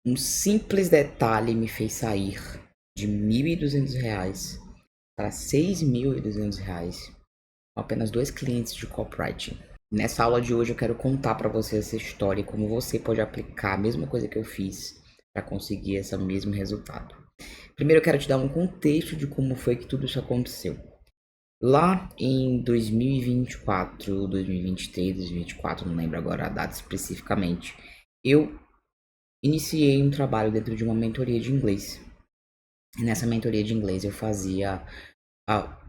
Um simples detalhe me fez sair de R$ 1.200 para R$ 6.200 com apenas dois clientes de copywriting. Nessa aula de hoje eu quero contar para você essa história e como você pode aplicar a mesma coisa que eu fiz para conseguir esse mesmo resultado. Primeiro eu quero te dar um contexto de como foi que tudo isso aconteceu. Lá em 2024, 2023, 2024, não lembro agora a data especificamente, eu iniciei um trabalho dentro de uma mentoria de inglês. E nessa mentoria de inglês eu fazia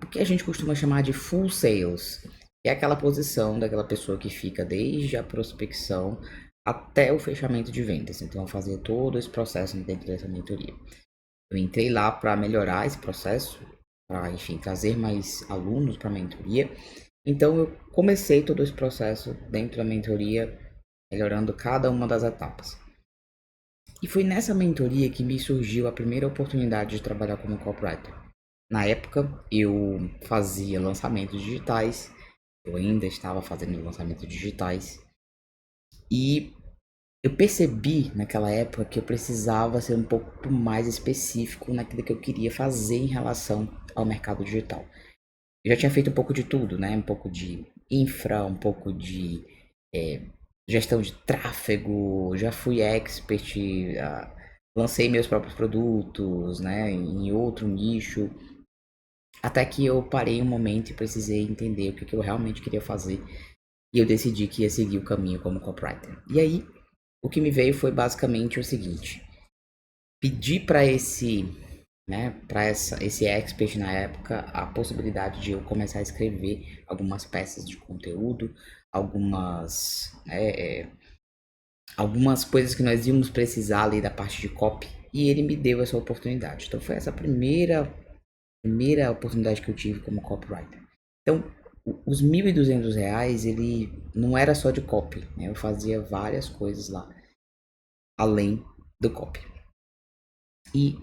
o que a gente costuma chamar de full sales, que é aquela posição daquela pessoa que fica desde a prospecção até o fechamento de vendas. Então eu fazia todo esse processo dentro dessa mentoria. Eu entrei lá para melhorar esse processo, para, enfim, trazer mais alunos para a mentoria. Então eu comecei todo esse processo dentro da mentoria, melhorando cada uma das etapas. E foi nessa mentoria que me surgiu a primeira oportunidade de trabalhar como copywriter. Na época, eu fazia lançamentos digitais, eu ainda estava fazendo lançamentos digitais, e eu percebi naquela época que eu precisava ser um pouco mais específico naquilo que eu queria fazer em relação ao mercado digital. Eu já tinha feito um pouco de tudo, né? Um pouco de infra, um pouco de é, gestão de tráfego, já fui expert, lancei meus próprios produtos, né? Em outro nicho. Até que eu parei um momento e precisei entender o que eu realmente queria fazer. E eu decidi que ia seguir o caminho como copywriter. E aí, o que me veio foi basicamente o seguinte: pedir para esse expert na época a possibilidade de eu começar a escrever algumas peças de conteúdo, algumas coisas que nós íamos precisar ali da parte de copy, e ele me deu essa oportunidade. Então foi essa primeira oportunidade que eu tive como copywriter. Então, os R$ 1.200, ele não era só de copy, né? Eu fazia várias coisas lá, além do copy. E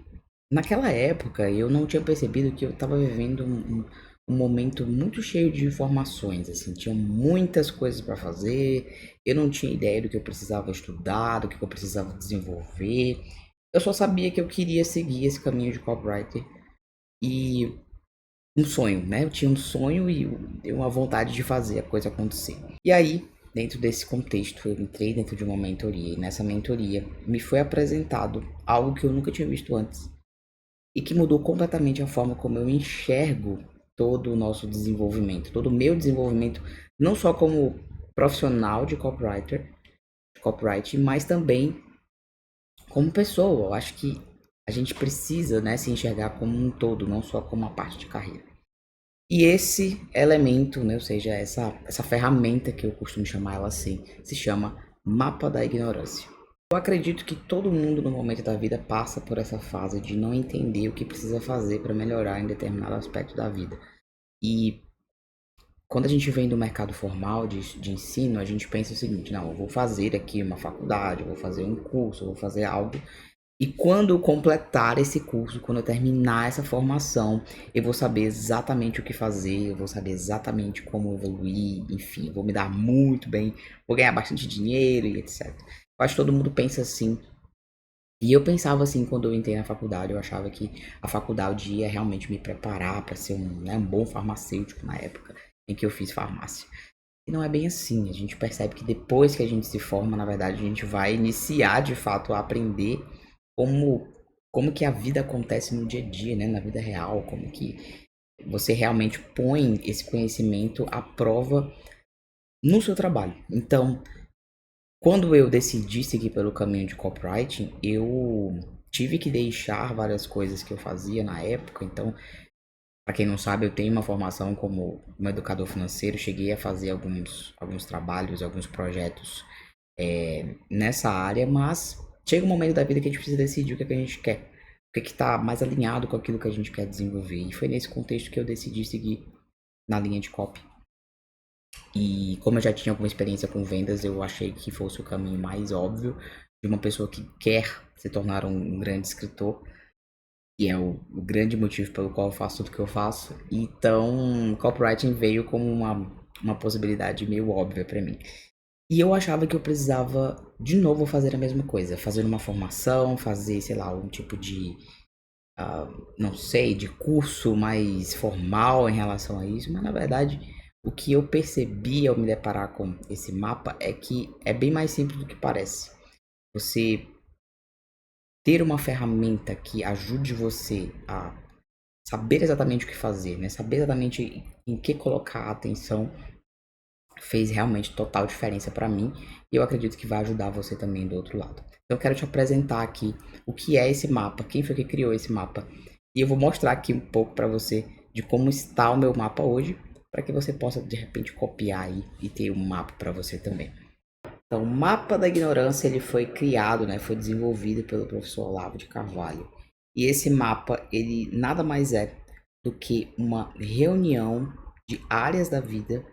naquela época eu não tinha percebido que eu estava vivendo um momento muito cheio de informações, assim, tinha muitas coisas para fazer, eu não tinha ideia do que eu precisava estudar, do que eu precisava desenvolver. Eu só sabia que eu queria seguir esse caminho de copywriter e um sonho, né? Eu tinha um sonho e uma vontade de fazer a coisa acontecer. E aí, dentro desse contexto, eu entrei dentro de uma mentoria e nessa mentoria me foi apresentado algo que eu nunca tinha visto antes e que mudou completamente a forma como eu enxergo todo o nosso desenvolvimento, todo o meu desenvolvimento, não só como profissional de copywriting, mas também como pessoa. Eu acho que a gente precisa, né, se enxergar como um todo, não só como uma parte de carreira. E esse elemento, né, ou seja, essa ferramenta que eu costumo chamar ela assim, se chama mapa da ignorância. Eu acredito que todo mundo no momento da vida passa por essa fase de não entender o que precisa fazer para melhorar em determinado aspecto da vida. E quando a gente vem do mercado formal de ensino, a gente pensa o seguinte: não, eu vou fazer aqui uma faculdade, eu vou fazer um curso, eu vou fazer algo, e quando eu completar esse curso, quando eu terminar essa formação, eu vou saber exatamente o que fazer, eu vou saber exatamente como evoluir, enfim, eu vou me dar muito bem, vou ganhar bastante dinheiro e etc. Eu acho que todo mundo pensa assim. E eu pensava assim quando eu entrei na faculdade, eu achava que a faculdade ia realmente me preparar para ser um bom farmacêutico na época em que eu fiz farmácia. E não é bem assim, a gente percebe que depois que a gente se forma, na verdade, a gente vai iniciar de fato a aprender como, como que a vida acontece no dia a dia, né? Na vida real, como que você realmente põe esse conhecimento à prova no seu trabalho. Então, quando eu decidi seguir pelo caminho de copywriting, eu tive que deixar várias coisas que eu fazia na época. Então, para quem não sabe, eu tenho uma formação como um educador financeiro, cheguei a fazer alguns trabalhos, alguns projetos nessa área, mas chega um momento da vida que a gente precisa decidir o que é que a gente quer, o que é que está mais alinhado com aquilo que a gente quer desenvolver. E foi nesse contexto que eu decidi seguir na linha de copy. E como eu já tinha alguma experiência com vendas, eu achei que fosse o caminho mais óbvio de uma pessoa que quer se tornar um grande escritor. E é o grande motivo pelo qual eu faço tudo que eu faço. Então, copywriting veio como uma possibilidade meio óbvia para mim. E eu achava que eu precisava de novo fazer a mesma coisa, fazer uma formação, fazer, sei lá, um tipo de, não sei, de curso mais formal em relação a isso, mas na verdade o que eu percebi ao me deparar com esse mapa é que é bem mais simples do que parece. Você ter uma ferramenta que ajude você a saber exatamente o que fazer, né? Saber exatamente em que colocar a atenção fez realmente total diferença para mim e eu acredito que vai ajudar você também do outro lado. Então eu quero te apresentar aqui o que é esse mapa, quem foi que criou esse mapa e eu vou mostrar aqui um pouco para você de como está o meu mapa hoje, para que você possa de repente copiar aí e ter um mapa para você também. Então, o mapa da ignorância ele foi criado, né, foi desenvolvido pelo professor Olavo de Carvalho. E esse mapa ele nada mais é do que uma reunião de áreas da vida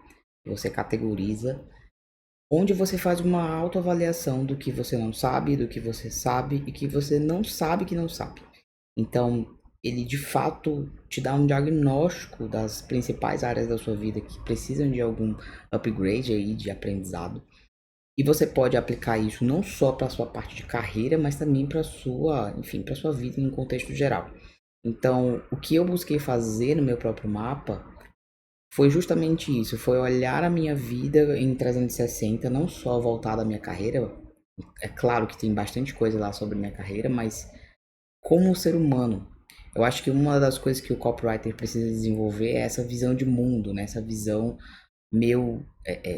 que você categoriza, onde você faz uma autoavaliação do que você não sabe, do que você sabe e que você não sabe que não sabe. Então, ele de fato te dá um diagnóstico das principais áreas da sua vida que precisam de algum upgrade aí de aprendizado. E você pode aplicar isso não só para a sua parte de carreira, mas também para sua, enfim, para sua vida em um contexto geral. Então, o que eu busquei fazer no meu próprio mapa foi justamente isso, foi olhar a minha vida em 360, não só voltada à minha carreira. É claro que tem bastante coisa lá sobre minha carreira, mas como ser humano. Eu acho que uma das coisas que o copywriter precisa desenvolver é essa visão de mundo, né? Essa visão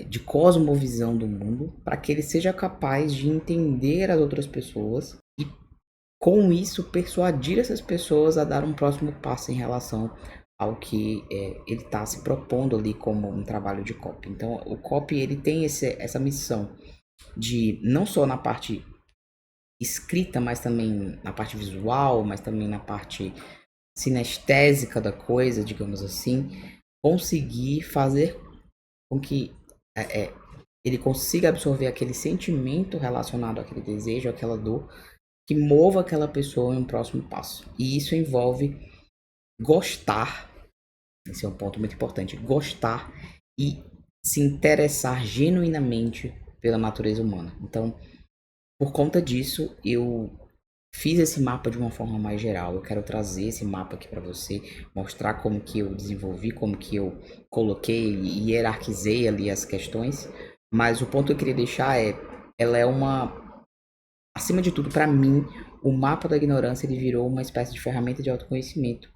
de cosmovisão do mundo, para que ele seja capaz de entender as outras pessoas e com isso persuadir essas pessoas a dar um próximo passo em relação ao que ele está se propondo ali como um trabalho de copy. Então o copy ele tem essa missão de não só na parte escrita, mas também na parte visual, mas também na parte sinestésica da coisa, digamos assim, conseguir fazer com que ele consiga absorver aquele sentimento relacionado àquele desejo, àquela dor, que mova aquela pessoa em um próximo passo. E isso envolve gostar, esse é um ponto muito importante, gostar e se interessar genuinamente pela natureza humana. Então, por conta disso, eu fiz esse mapa de uma forma mais geral. Eu quero trazer esse mapa aqui para você, mostrar como que eu desenvolvi, como que eu coloquei e hierarquizei ali as questões. Mas o ponto que eu queria deixar ela é uma, acima de tudo, para mim, o mapa da ignorância ele virou uma espécie de ferramenta de autoconhecimento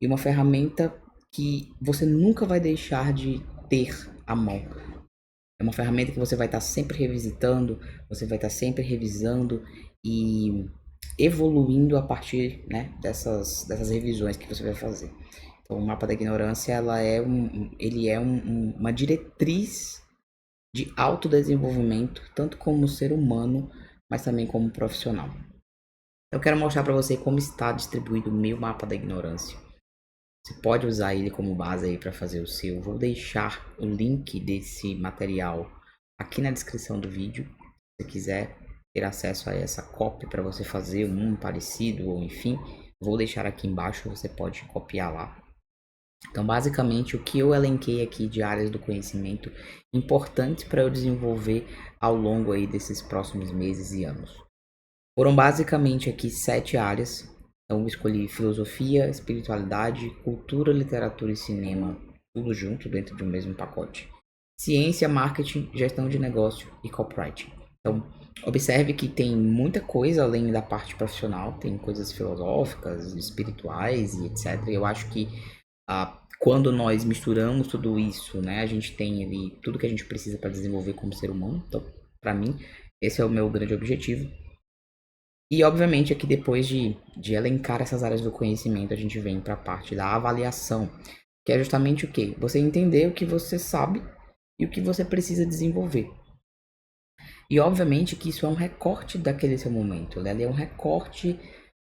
e uma ferramenta que você nunca vai deixar de ter à mão. É uma ferramenta que você vai estar sempre revisitando, você vai estar sempre revisando e evoluindo a partir, né, dessas revisões que você vai fazer. Então, o mapa da ignorância ele é uma diretriz de autodesenvolvimento, tanto como ser humano, mas também como profissional. Eu quero mostrar para você como está distribuído o meu mapa da ignorância. Você pode usar ele como base aí para fazer o seu. Vou deixar o link desse material aqui na descrição do vídeo. Se você quiser ter acesso a essa cópia para você fazer um parecido ou enfim, vou deixar aqui embaixo, você pode copiar lá. Então, basicamente, o que eu elenquei aqui de áreas do conhecimento importantes para eu desenvolver ao longo aí desses próximos meses e anos. Foram basicamente aqui 7 áreas. Então eu escolhi filosofia, espiritualidade, cultura, literatura e cinema, tudo junto dentro de um mesmo pacote. Ciência, marketing, gestão de negócio e copywriting. Então, observe que tem muita coisa além da parte profissional, tem coisas filosóficas, espirituais e etc. Eu acho que quando nós misturamos tudo isso, né, a gente tem ali tudo que a gente precisa para desenvolver como ser humano. Então, para mim, esse é o meu grande objetivo. E obviamente aqui depois de elencar essas áreas do conhecimento, a gente vem para a parte da avaliação, que é justamente o quê? Você entender o que você sabe e o que você precisa desenvolver. E obviamente que isso é um recorte daquele seu momento, né? Ele é um recorte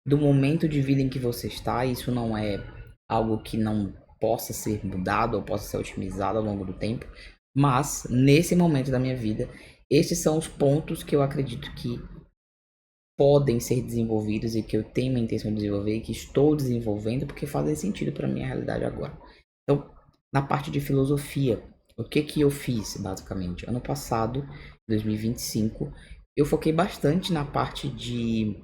do momento de vida em que você está, isso não é algo que não possa ser mudado ou possa ser otimizado ao longo do tempo, mas nesse momento da minha vida, esses são os pontos que eu acredito que podem ser desenvolvidos e que eu tenho a intenção de desenvolver e que estou desenvolvendo porque fazem sentido para minha realidade agora. Então, na parte de filosofia, O que que eu fiz, basicamente? Ano passado, 2025, eu foquei bastante na parte de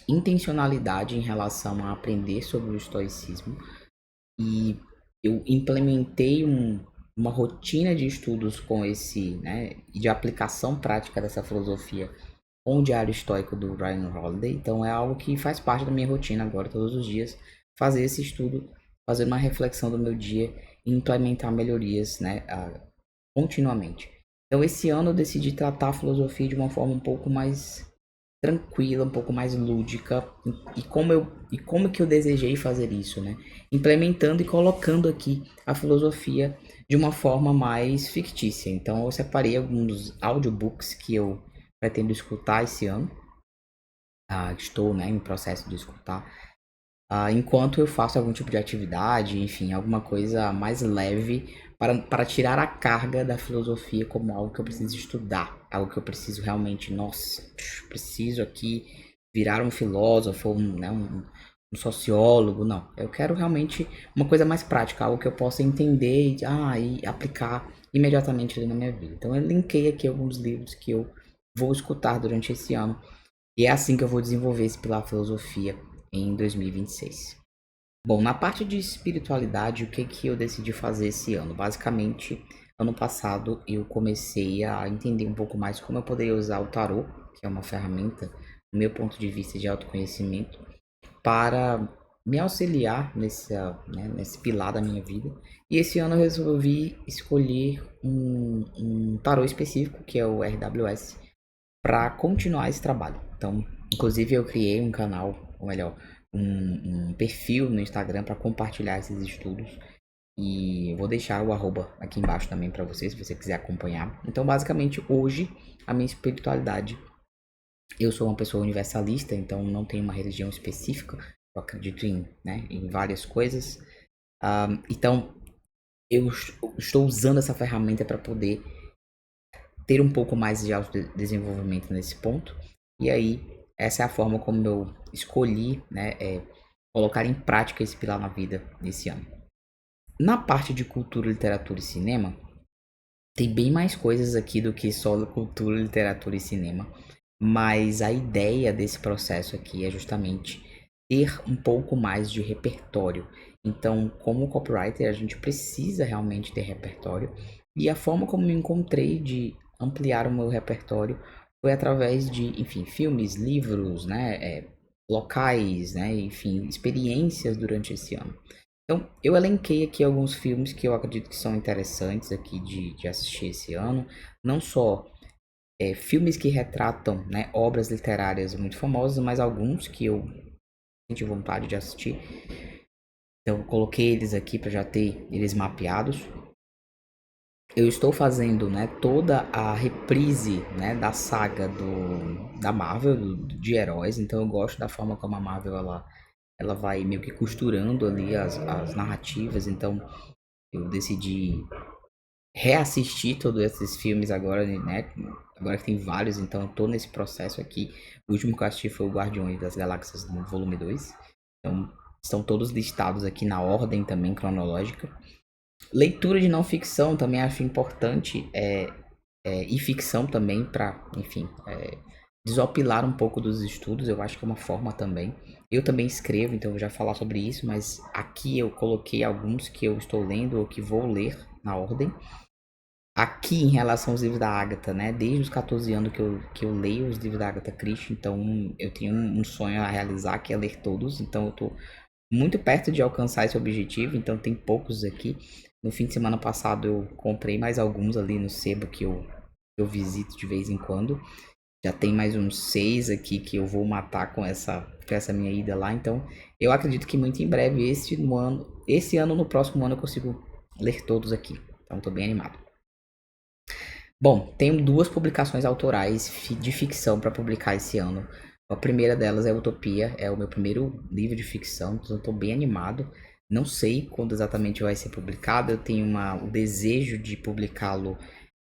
intencionalidade em relação a aprender sobre o estoicismo e eu implementei uma rotina de estudos com esse, né, e de aplicação prática dessa filosofia com o Diário Estoico do Ryan Holiday. Então é algo que faz parte da minha rotina agora, todos os dias, fazer esse estudo, fazer uma reflexão do meu dia e implementar melhorias, né, continuamente. Então esse ano eu decidi tratar a filosofia de uma forma um pouco mais tranquila, um pouco mais lúdica e como que eu desejei fazer isso, né? Implementando e colocando aqui a filosofia de uma forma mais fictícia. Então eu separei alguns audiobooks que eu pretendo escutar esse ano. Estou, né, em processo de escutar. Enquanto eu faço algum tipo de atividade, enfim, alguma coisa mais leve para tirar a carga da filosofia como algo que eu preciso estudar, algo que eu preciso realmente, nossa, preciso aqui virar um filósofo, né, um sociólogo, não. Eu quero realmente uma coisa mais prática, algo que eu possa entender e aplicar imediatamente ali na minha vida. Então eu linkei aqui alguns livros que eu vou escutar durante esse ano e é assim que eu vou desenvolver esse pilar filosofia em 2026. Bom, na parte de espiritualidade, o que que eu decidi fazer esse ano? Basicamente, ano passado eu comecei a entender um pouco mais como eu poderia usar o tarô, que é uma ferramenta, do meu ponto de vista de autoconhecimento, para me auxiliar nesse pilar da minha vida. E esse ano eu resolvi escolher um tarô específico, que é o RWS, para continuar esse trabalho. Então, inclusive eu criei um canal, ou melhor, um perfil no Instagram para compartilhar esses estudos e eu vou deixar o arroba aqui embaixo também para você, se você quiser acompanhar. Então, basicamente, hoje a minha espiritualidade, eu sou uma pessoa universalista, então não tenho uma religião específica. Eu acredito em várias coisas. Então, eu estou usando essa ferramenta para poder ter um pouco mais de autodesenvolvimento nesse ponto. E aí, essa é a forma como eu escolhi, né, colocar em prática esse pilar na vida nesse ano. Na parte de cultura, literatura e cinema, tem bem mais coisas aqui do que só cultura, literatura e cinema. Mas a ideia desse processo aqui é justamente ter um pouco mais de repertório. Então, como copywriter, a gente precisa realmente ter repertório. E a forma como me encontrei de ampliar o meu repertório foi através de, enfim, filmes, livros, né, locais, né, enfim, experiências durante esse ano. Então, eu elenquei aqui alguns filmes que eu acredito que são interessantes aqui de assistir esse ano. Não só filmes que retratam, né, obras literárias muito famosas, mas alguns que eu senti vontade de assistir. Então, eu coloquei eles aqui para já ter eles mapeados. Eu estou fazendo, né, toda a reprise, né, da saga da Marvel, de heróis. Então, eu gosto da forma como a Marvel ela vai meio que costurando ali as narrativas. Então, eu decidi reassistir todos esses filmes agora, né? Agora que tem vários, então eu tô nesse processo aqui. O último que eu assisti foi o Guardiões das Galáxias no volume 2. Então, estão todos listados aqui na ordem também cronológica. Leitura de não ficção também acho importante, e ficção também para, enfim, desopilar um pouco dos estudos, eu acho que é uma forma também. Eu também escrevo, então eu vou já falar sobre isso, mas aqui eu coloquei alguns que eu estou lendo ou que vou ler na ordem. Aqui, em relação aos livros da Agatha, né? Desde os 14 anos que eu leio os livros da Agatha Christie, então eu tenho um sonho a realizar, que é ler todos. Então eu tô muito perto de alcançar esse objetivo, então tem poucos aqui. No fim de semana passado eu comprei mais alguns ali no sebo que eu visito de vez em quando. Já tem mais uns 6 aqui que eu vou matar com essa minha ida lá. Então eu acredito que muito em breve, esse ano, no próximo ano, eu consigo ler todos aqui. Então tô bem animado. Bom, tenho duas publicações autorais de ficção para publicar esse ano. A primeira delas é Utopia, é o meu primeiro livro de ficção, então eu estou bem animado. Não sei quando exatamente vai ser publicado, eu tenho o desejo de publicá-lo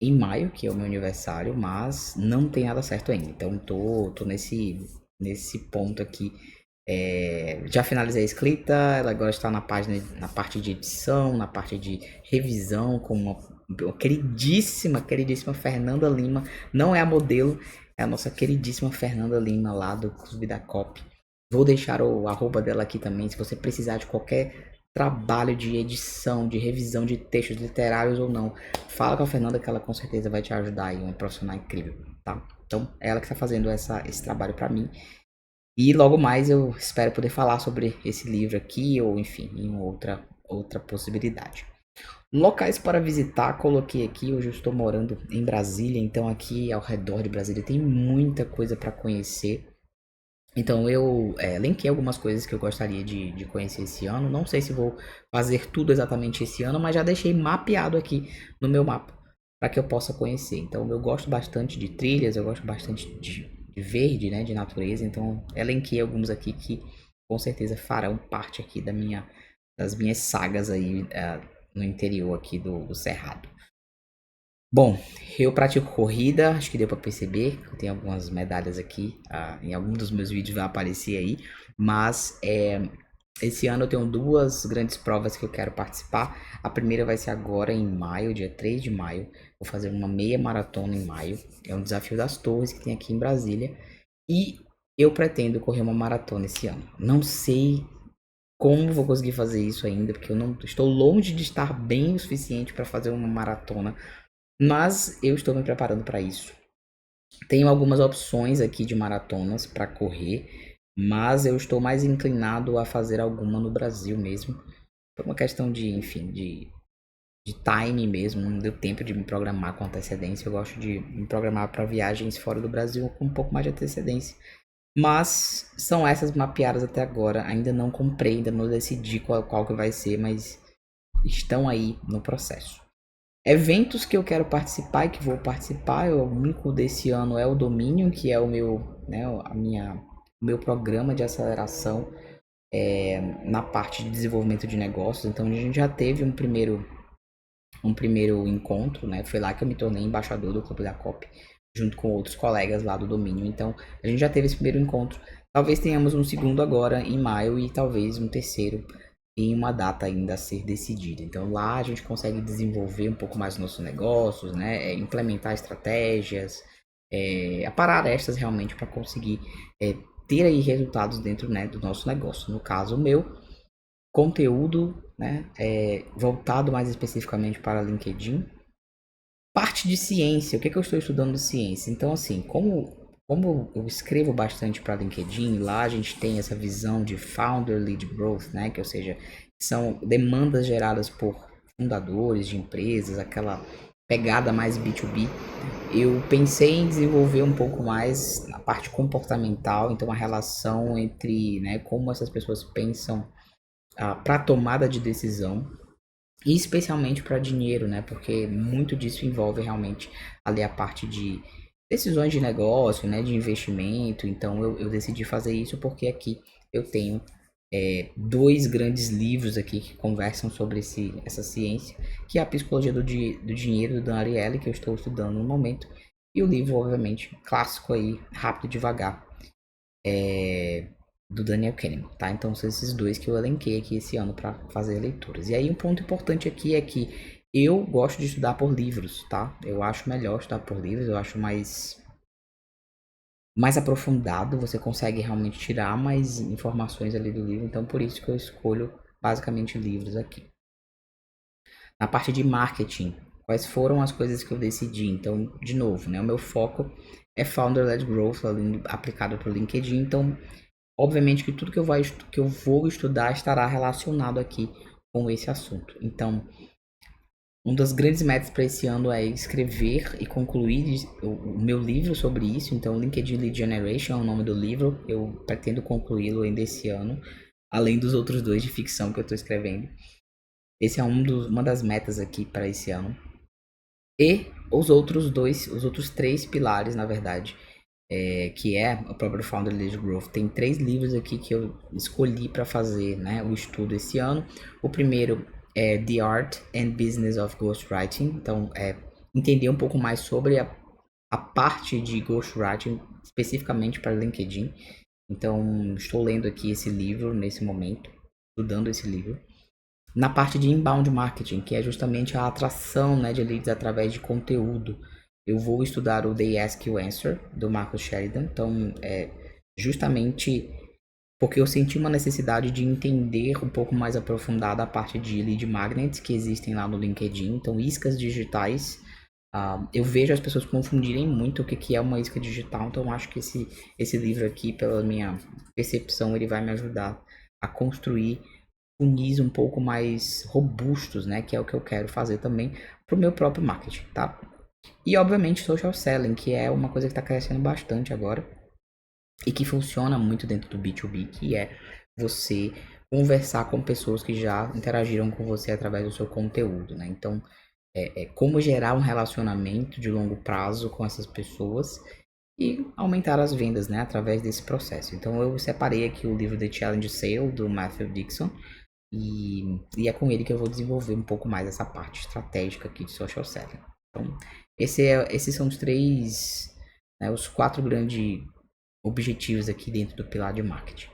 em maio, que é o meu aniversário, mas não tem nada certo ainda. Então tô nesse ponto aqui Já finalizei a escrita, ela agora está na parte de edição, na parte de revisão, com uma queridíssima Fernanda Lima. Não é a modelo, é a nossa queridíssima Fernanda Lima lá do Clube da Copy. Vou deixar o arroba dela aqui também, se você precisar de qualquer trabalho de edição, de revisão de textos literários ou não. Fala com a Fernanda que ela com certeza vai te ajudar aí, uma profissional incrível, tá? Então, é ela que está fazendo esse trabalho para mim. E logo mais eu espero poder falar sobre esse livro aqui, ou enfim, em outra possibilidade. Locais para visitar, coloquei aqui. Hoje eu estou morando em Brasília, então aqui ao redor de Brasília tem muita coisa para conhecer. Então eu linkei algumas coisas que eu gostaria de conhecer esse ano. Não sei se vou fazer tudo exatamente esse ano, mas já deixei mapeado aqui no meu mapa para que eu possa conhecer. Então eu gosto bastante de trilhas, eu gosto bastante de verde, né, de natureza. Então elenquei alguns aqui que com certeza farão parte aqui das minhas sagas aí no interior aqui do Cerrado. Bom, eu pratico corrida, acho que deu para perceber. Eu tenho algumas medalhas aqui, em algum dos meus vídeos vai aparecer aí. Mas esse ano eu tenho duas grandes provas que eu quero participar. A primeira vai ser agora em maio, dia 3 de maio. Vou fazer uma meia maratona em maio. É um desafio das Torres que tem aqui em Brasília. E eu pretendo correr uma maratona esse ano. Não sei como vou conseguir fazer isso ainda, porque eu não estou longe de estar bem o suficiente para fazer uma maratona, mas eu estou me preparando para isso. Tenho algumas opções aqui de maratonas para correr, mas eu estou mais inclinado a fazer alguma no Brasil mesmo, por uma questão de, enfim, de time mesmo. Não deu tempo de me programar com antecedência. Eu gosto de me programar para viagens fora do Brasil com um pouco mais de antecedência. Mas são essas mapeadas até agora. Ainda não comprei, ainda não decidi qual que vai ser, mas estão aí no processo. Eventos que eu quero participar e que vou participar, o único desse ano é o Dominion, que é o meu, né, o meu programa de aceleração na parte de desenvolvimento de negócios. Então a gente já teve um primeiro encontro, né? Foi lá que eu me tornei embaixador do Clube da Copy, junto com outros colegas lá do Domínio. Então a gente já teve esse primeiro encontro. Talvez tenhamos um segundo agora em maio e talvez um terceiro em uma data ainda a ser decidida. Então lá a gente consegue desenvolver um pouco mais os nossos negócios, né? Implementar estratégias, aparar estas realmente para conseguir ter aí resultados dentro, né, do nosso negócio. No caso o meu, conteúdo, né, voltado mais especificamente para LinkedIn. Parte de ciência, o que eu estou estudando de ciência? Então, assim, como eu escrevo bastante para LinkedIn, lá a gente tem essa visão de Founder Lead Growth, né, que ou seja, são demandas geradas por fundadores de empresas, aquela pegada mais B2B. Eu pensei em desenvolver um pouco mais a parte comportamental, então a relação entre, né, como essas pessoas pensam para tomada de decisão, e especialmente para dinheiro, né? Porque muito disso envolve realmente ali a parte de decisões de negócio, né? De investimento. Então eu decidi fazer isso porque aqui eu tenho dois grandes livros aqui que conversam sobre essa ciência, que é a Psicologia do Dinheiro, do Dan Ariely, que eu estou estudando no momento, e o livro, obviamente, clássico aí, Rápido e Devagar, do Daniel Kahneman, tá? Então são esses dois que eu elenquei aqui esse ano para fazer leituras. E aí um ponto importante aqui é que eu gosto de estudar por livros, tá? Eu acho melhor estudar por livros, eu acho mais aprofundado, você consegue realmente tirar mais informações ali do livro, então por isso que eu escolho basicamente livros aqui. Na parte de marketing, quais foram as coisas que eu decidi? Então, de novo, né, o meu foco é Founder-led Growth aplicado para o LinkedIn, então obviamente que tudo que eu vou estudar estará relacionado aqui com esse assunto. Então, um das grandes metas para esse ano é escrever e concluir o meu livro sobre isso. Então, LinkedIn Lead Generation é o nome do livro. Eu pretendo concluí-lo ainda esse ano, além dos outros dois de ficção que eu estou escrevendo. Esse é uma das metas aqui para esse ano. E os outros três pilares, na verdade, que é o próprio Founder Lead Growth. Tem 3 livros aqui que eu escolhi para fazer, né, o estudo esse ano. O primeiro é The Art and Business of Ghostwriting. Então, entender um pouco mais sobre a parte de ghostwriting, especificamente para LinkedIn. Então, estou lendo aqui esse livro nesse momento, estudando esse livro. Na parte de inbound marketing, que é justamente a atração, né, de leads através de conteúdo. Eu vou estudar o They Ask You Answer, do Marcus Sheridan. Então, justamente porque eu senti uma necessidade de entender um pouco mais aprofundada a parte de lead magnets que existem lá no LinkedIn. Então, iscas digitais. Eu vejo as pessoas confundirem muito o que é uma isca digital. Então, eu acho que esse livro aqui, pela minha percepção, ele vai me ajudar a construir funis um pouco mais robustos, né? Que é o que eu quero fazer também para o meu próprio marketing, tá? E obviamente social selling, que é uma coisa que está crescendo bastante agora e que funciona muito dentro do B2B, que é você conversar com pessoas que já interagiram com você através do seu conteúdo, né? Então, como gerar um relacionamento de longo prazo com essas pessoas e aumentar as vendas, né, através desse processo. Então, eu separei aqui o livro The Challenge Sale, do Matthew Dixon, e é com ele que eu vou desenvolver um pouco mais essa parte estratégica aqui de social selling. Então, esses são os três, né, os 4 grandes objetivos aqui dentro do pilar de marketing.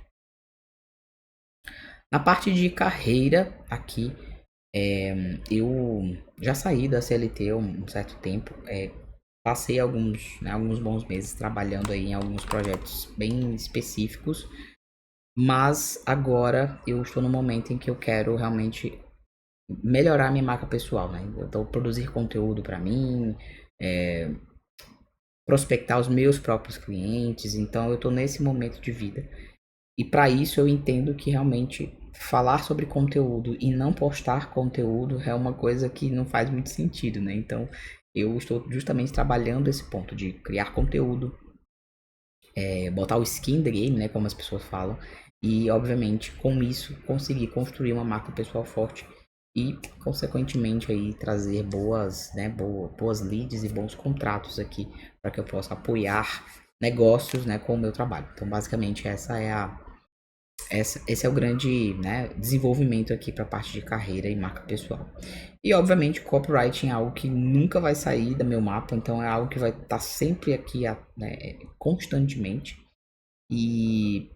Na parte de carreira aqui, eu já saí da CLT há um certo tempo, passei alguns bons meses trabalhando aí em alguns projetos bem específicos, mas agora eu estou no momento em que eu quero realmente melhorar minha marca pessoal, né? Então, produzir conteúdo para mim, prospectar os meus próprios clientes. Então, eu estou nesse momento de vida. E para isso, eu entendo que realmente falar sobre conteúdo e não postar conteúdo é uma coisa que não faz muito sentido, né? Então, eu estou justamente trabalhando esse ponto de criar conteúdo, botar o skin the game, né? Como as pessoas falam. E, obviamente, com isso, conseguir construir uma marca pessoal forte e, consequentemente, aí trazer boas leads e bons contratos aqui para que eu possa apoiar negócios, né, com o meu trabalho. Então, basicamente, esse é o grande, né, desenvolvimento aqui para a parte de carreira e marca pessoal. E, obviamente, copywriting é algo que nunca vai sair do meu mapa, então é algo que vai estar sempre aqui, né, constantemente. E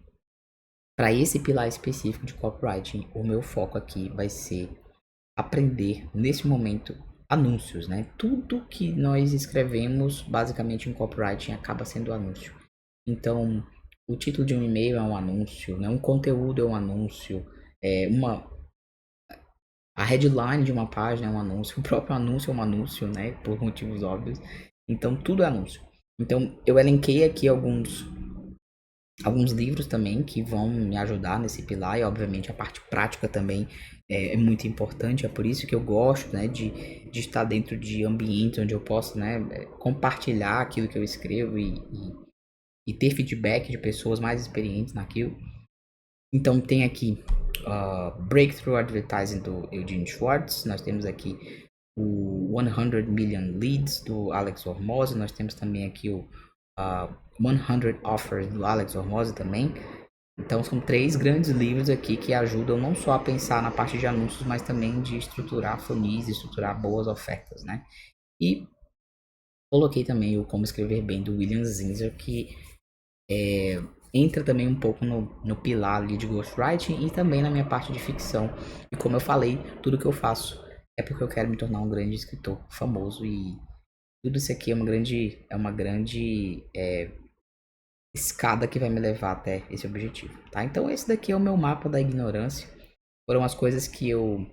para esse pilar específico de copywriting, o meu foco aqui vai ser aprender nesse momento anúncios, né? Tudo que nós escrevemos basicamente em copywriting acaba sendo anúncio. Então, o título de um e-mail é um anúncio, né? Um conteúdo é um anúncio, a headline de uma página é um anúncio, o próprio anúncio é um anúncio, né? Por motivos óbvios. Então, tudo é anúncio. Então, eu elenquei aqui alguns livros também que vão me ajudar nesse pilar e obviamente a parte prática também é muito importante, é por isso que eu gosto, né, de estar dentro de ambientes onde eu posso, né, compartilhar aquilo que eu escrevo e ter feedback de pessoas mais experientes naquilo. Então tem aqui Breakthrough Advertising do Eugene Schwartz, nós temos aqui o 100 Million Leads do Alex Hormozi, nós temos também aqui o 100 Offers do Alex Hormozi também. Então são 3 grandes livros aqui que ajudam não só a pensar na parte de anúncios, mas também de estruturar funis, estruturar boas ofertas, né? E coloquei também o Como Escrever Bem do William Zinsser, que entra também um pouco no pilar ali de ghostwriting e também na minha parte de ficção. E como eu falei, tudo que eu faço é porque eu quero me tornar um grande escritor famoso e tudo isso aqui é uma grande escada que vai me levar até esse objetivo, tá? Então esse daqui é o meu mapa da ignorância. Foram as coisas que eu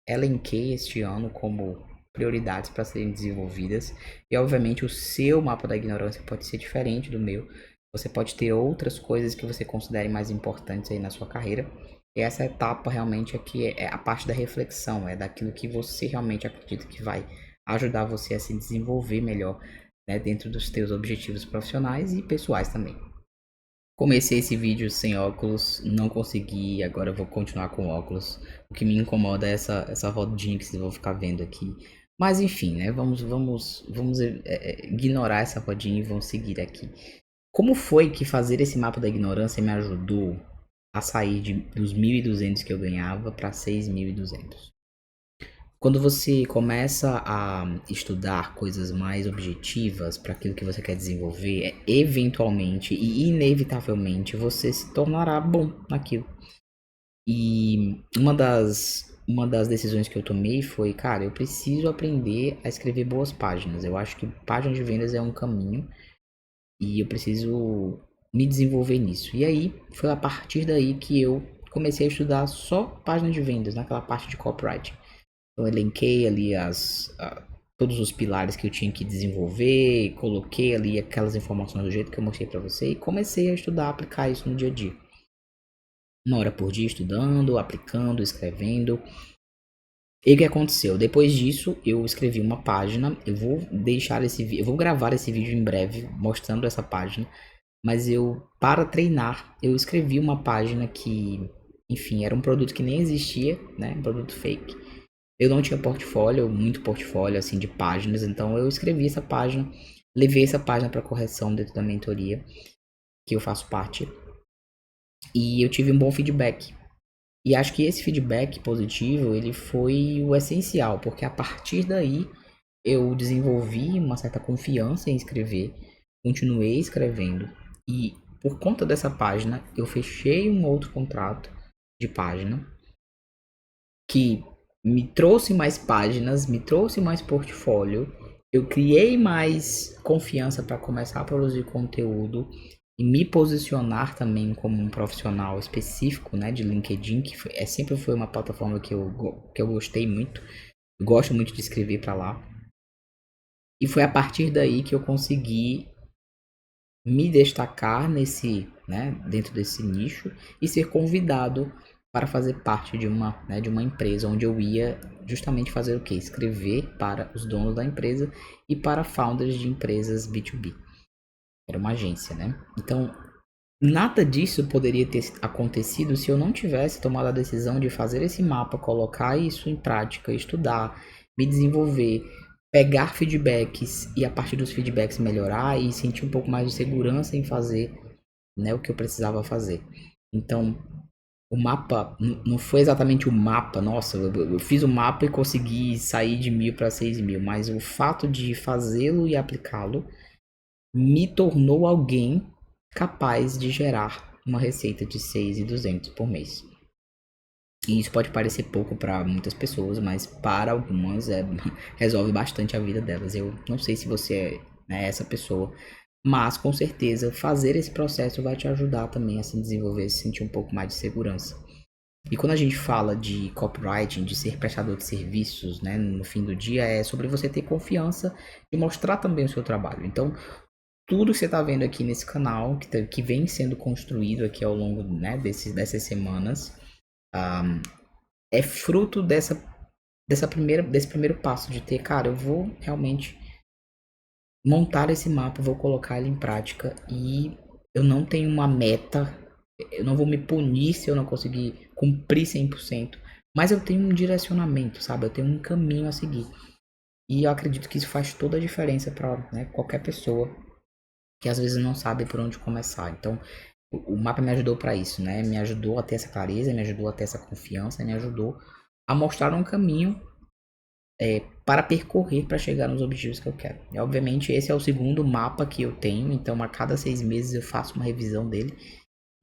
elenquei este ano como prioridades para serem desenvolvidas. E obviamente o seu mapa da ignorância pode ser diferente do meu. Você pode ter outras coisas que você considere mais importantes aí na sua carreira. E essa etapa realmente aqui é a parte da reflexão, é daquilo que você realmente acredita que vai ajudar você a se desenvolver melhor, né, dentro dos teus objetivos profissionais e pessoais também. Comecei esse vídeo sem óculos, não consegui, agora eu vou continuar com óculos. O que me incomoda é essa rodinha que vocês vão ficar vendo aqui. Mas enfim, né? Vamos ignorar essa rodinha e vamos seguir aqui. Como foi que fazer esse mapa da ignorância me ajudou a sair dos 1.200 que eu ganhava para 6.200? quando você começa a estudar coisas mais objetivas para aquilo que você quer desenvolver, eventualmente e inevitavelmente você se tornará bom naquilo. E uma das decisões que eu tomei foi, cara, eu preciso aprender a escrever boas páginas. Eu acho que páginas de vendas é um caminho e eu preciso me desenvolver nisso. E aí, foi a partir daí que eu comecei a estudar só páginas de vendas, naquela parte de copyright. Eu elenquei ali todos os pilares que eu tinha que desenvolver, coloquei ali aquelas informações do jeito que eu mostrei para você e comecei a estudar, aplicar isso no dia a dia. Uma hora por dia estudando, aplicando, escrevendo. E o que aconteceu? Depois disso, eu escrevi uma página. Eu vou gravar esse vídeo em breve mostrando essa página. Mas para treinar, eu escrevi uma página que, enfim, era um produto que nem existia, né? Um produto fake. Eu não tinha portfólio, muito portfólio assim de páginas, então eu escrevi essa página, levei essa página para correção dentro da mentoria que eu faço parte e eu tive um bom feedback. E acho que esse feedback positivo, ele foi o essencial, porque a partir daí eu desenvolvi uma certa confiança em escrever, continuei escrevendo e por conta dessa página eu fechei um outro contrato de página que me trouxe mais páginas, me trouxe mais portfólio, eu criei mais confiança para começar a produzir conteúdo e me posicionar também como um profissional específico, né, de LinkedIn, que sempre foi uma plataforma que eu gostei muito, eu gosto muito de escrever para lá. E foi a partir daí que eu consegui me destacar dentro desse nicho e ser convidado para fazer parte de uma empresa onde eu ia justamente fazer o quê? Escrever para os donos da empresa e para founders de empresas B2B. Era uma agência, né? Então, nada disso poderia ter acontecido se eu não tivesse tomado a decisão de fazer esse mapa, colocar isso em prática, estudar, me desenvolver, pegar feedbacks e a partir dos feedbacks melhorar e sentir um pouco mais de segurança em fazer, né, o que eu precisava fazer. Então, o mapa não foi exatamente o mapa, nossa, eu fiz o mapa e consegui sair de 1.000 para 6.000, mas o fato de fazê-lo e aplicá-lo me tornou alguém capaz de gerar uma receita de 6.200 por mês. E isso pode parecer pouco para muitas pessoas, mas para algumas resolve bastante a vida delas. Eu não sei se você é, né, essa pessoa, mas com certeza fazer esse processo vai te ajudar também a se desenvolver, se sentir um pouco mais de segurança. E quando a gente fala de copywriting, de ser prestador de serviços, né, no fim do dia, é sobre você ter confiança e mostrar também o seu trabalho. Então, tudo que você está vendo aqui nesse canal, que vem sendo construído aqui ao longo, né, dessas semanas, é fruto desse primeiro passo de ter, cara, eu vou realmente montar esse mapa, vou colocar ele em prática e eu não tenho uma meta, eu não vou me punir se eu não conseguir cumprir 100%, mas eu tenho um direcionamento, sabe? Eu tenho um caminho a seguir. E eu acredito que isso faz toda a diferença para, né, qualquer pessoa que às vezes não sabe por onde começar. Então, o mapa me ajudou para isso, né? Me ajudou a ter essa clareza, me ajudou a ter essa confiança, me ajudou a mostrar um caminho para percorrer para chegar nos objetivos que eu quero. E, obviamente, esse é o segundo mapa que eu tenho, então a cada 6 meses eu faço uma revisão dele.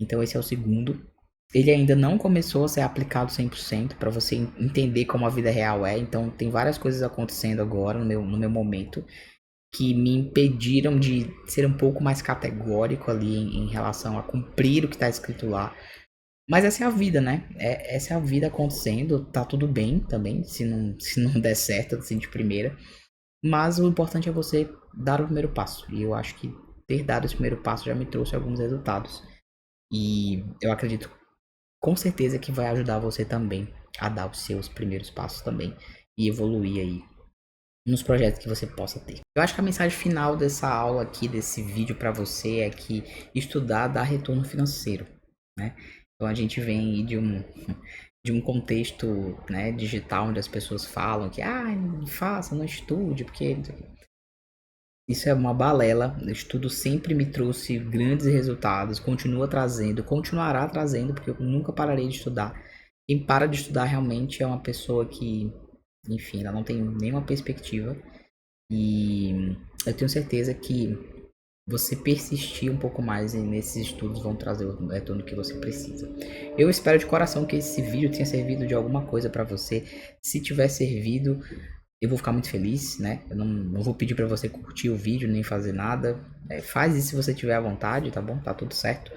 Então, esse é o segundo. Ele ainda não começou a ser aplicado 100% para você entender como a vida real é. Então, tem várias coisas acontecendo agora no meu momento que me impediram de ser um pouco mais categórico ali em relação a cumprir o que está escrito lá. Mas essa é a vida, né? Essa é a vida acontecendo, tá tudo bem também, se não der certo assim de primeira. Mas o importante é você dar o primeiro passo. E eu acho que ter dado esse primeiro passo já me trouxe alguns resultados. E eu acredito com certeza que vai ajudar você também a dar os seus primeiros passos também e evoluir aí nos projetos que você possa ter. Eu acho que a mensagem final dessa aula aqui, desse vídeo para você é que estudar dá retorno financeiro, né? Então a gente vem de um contexto, né, digital onde as pessoas falam que não faça, não estude, porque isso é uma balela. O estudo sempre me trouxe grandes resultados, continua trazendo, continuará trazendo, porque eu nunca pararei de estudar. Quem para de estudar realmente é uma pessoa que enfim, ela não tem nenhuma perspectiva. E eu tenho certeza que você persistir um pouco mais nesses estudos vão trazer o retorno que você precisa. Eu espero de coração que esse vídeo tenha servido de alguma coisa para você. Se tiver servido, eu vou ficar muito feliz, né? Eu não vou pedir para você curtir o vídeo nem fazer nada. Faz isso se você tiver à vontade, tá bom? Tá tudo certo.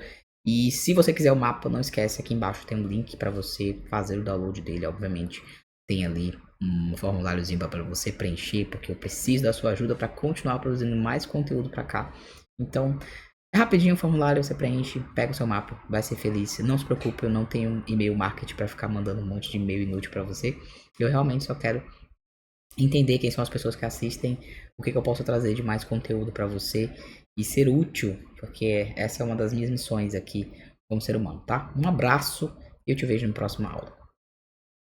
E se você quiser o mapa, não esquece, aqui embaixo tem um link para você fazer o download dele, obviamente. Tem ali um formuláriozinho para você preencher, porque eu preciso da sua ajuda para continuar produzindo mais conteúdo para cá. Então, é rapidinho o formulário, você preenche, pega o seu mapa, vai ser feliz. Não se preocupe, eu não tenho e-mail marketing para ficar mandando um monte de e-mail inútil para você. Eu realmente só quero entender quem são as pessoas que assistem, o que eu posso trazer de mais conteúdo para você e ser útil, porque essa é uma das minhas missões aqui como ser humano, tá? Um abraço e eu te vejo na próxima aula.